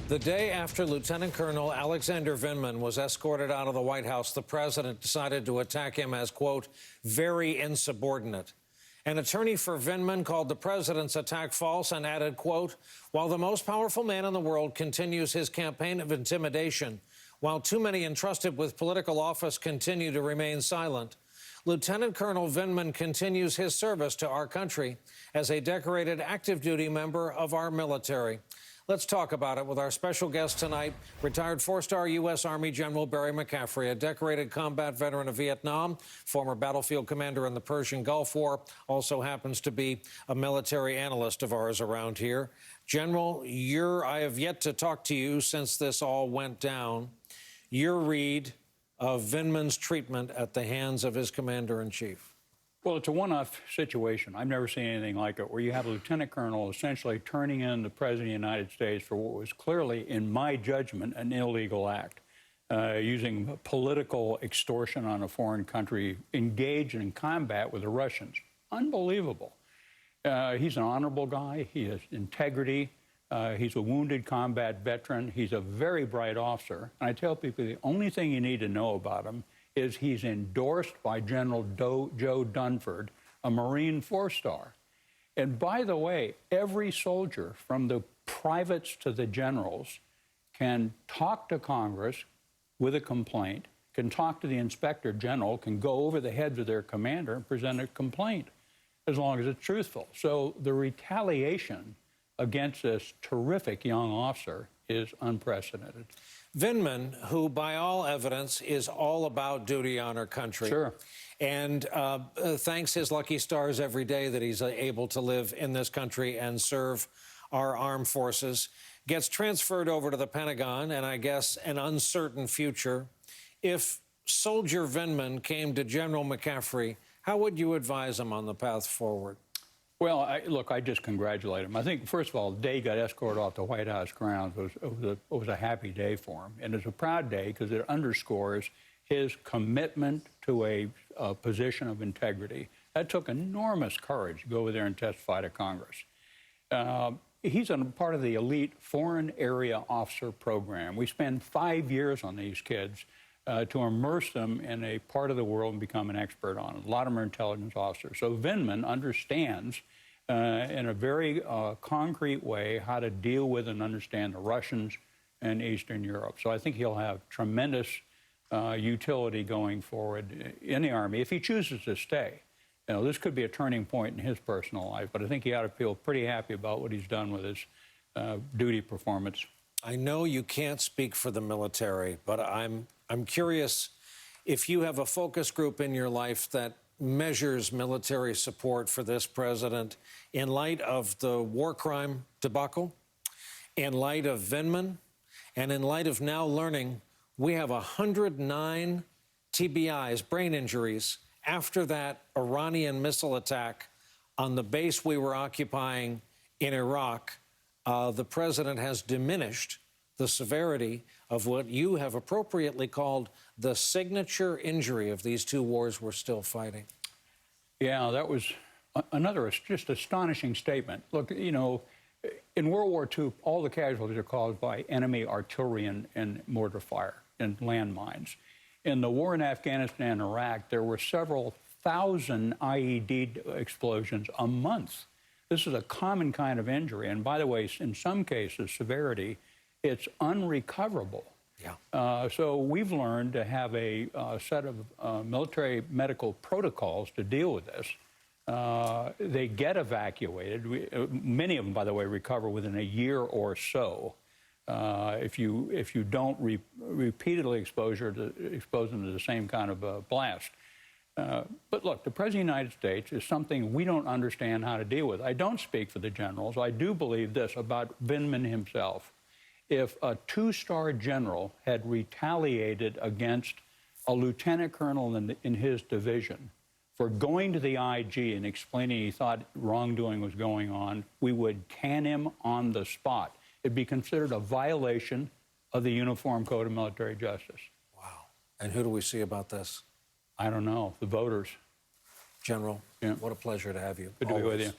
The day after Lieutenant Colonel Alexander Vindman was escorted out of the White House, the president decided to attack him as, quote, very insubordinate. An attorney for Vindman called the president's attack false and added, quote, while the most powerful man in the world continues his campaign of intimidation, while too many entrusted with political office continue to remain silent, Lieutenant Colonel Vindman continues his service to our country as a decorated active duty member of our military. Let's talk about it with our special guest tonight, retired four-star U.S. Army General Barry McCaffrey, a decorated combat veteran of Vietnam, former battlefield commander in the Persian Gulf War, also happens to be a military analyst of ours around here. General, I have yet to talk to you since this all went down. Your read of Vindman's treatment at the hands of his commander-in-chief. Well, it's a one-off situation. I've never seen anything like it, where you have a lieutenant colonel essentially turning in the president of the United States for what was clearly, in my judgment, an illegal act, using political extortion on a foreign country, engaged in combat with the Russians. Unbelievable. He's an honorable guy. He has integrity. He's a wounded combat veteran. He's a very bright officer. And I tell people the only thing you need to know about him is he's endorsed by General Joe Dunford, a Marine four-star. And by the way, every soldier, from the privates to the generals, can talk to Congress with a complaint, can talk to the inspector general, can go over the heads of their commander and present a complaint, as long as it's truthful. So the retaliation against this terrific young officer is unprecedented. Vindman, who by all evidence is all about duty, honor, country. Sure. And thanks his lucky stars every day that he's able to live in this country and serve our armed forces, gets transferred over to the Pentagon and I guess an uncertain future. If Soldier Vindman came to General McCaffrey, how would you advise him on the path forward? Well, look, I just congratulate him. I think, first of all, the day he got escorted off the White House grounds was a happy day for him. And it's a proud day because it underscores his commitment to a position of integrity. That took enormous courage to go over there and testify to Congress. He's a part of the elite Foreign Area Officer Program. We spend 5 years on these kids to immerse them in a part of the world and become an expert on it. A lot of them are intelligence officers. So Vindman understands in a very concrete way how to deal with and understand the Russians and Eastern Europe. So I think he'll have tremendous utility going forward in the Army if he chooses to stay. You know, this could be a turning point in his personal life, but I think he ought to feel pretty happy about what he's done with his duty performance. I know you can't speak for the military, but I'm curious if you have a focus group in your life that measures military support for this president in light of the war crime debacle, in light of Vindman, and in light of now learning we have 109 TBI'S, brain injuries, after that Iranian missile attack on the base we were occupying in Iraq. The president has diminished the severity of what you have appropriately called the signature injury of these two wars we're still fighting. Yeah, that was another just astonishing statement. Look, you know, in World War II, all the casualties are caused by enemy artillery and mortar fire and landmines. In the war in Afghanistan and Iraq, there were several thousand IED explosions a month. This is a common kind of injury. And by the way, in some cases, severity, it's unrecoverable. Yeah. So we've learned to have a set of military medical protocols to deal with this. They get evacuated. Many of them, by the way, recover within a year or so. If you don't repeatedly expose them to the same kind of blast. But look, the President of the United States is something we don't understand how to deal with. I don't speak for the generals. I do believe this about Vindman himself. If a two-star general had retaliated against a lieutenant colonel in his division for going to the IG and explaining he thought wrongdoing was going on, we would can him on the spot. It'd be considered a violation of the Uniform Code of Military Justice. Wow. And who do we see about this? I don't know. The voters. General, yeah. What a pleasure to have you. Good to be with you.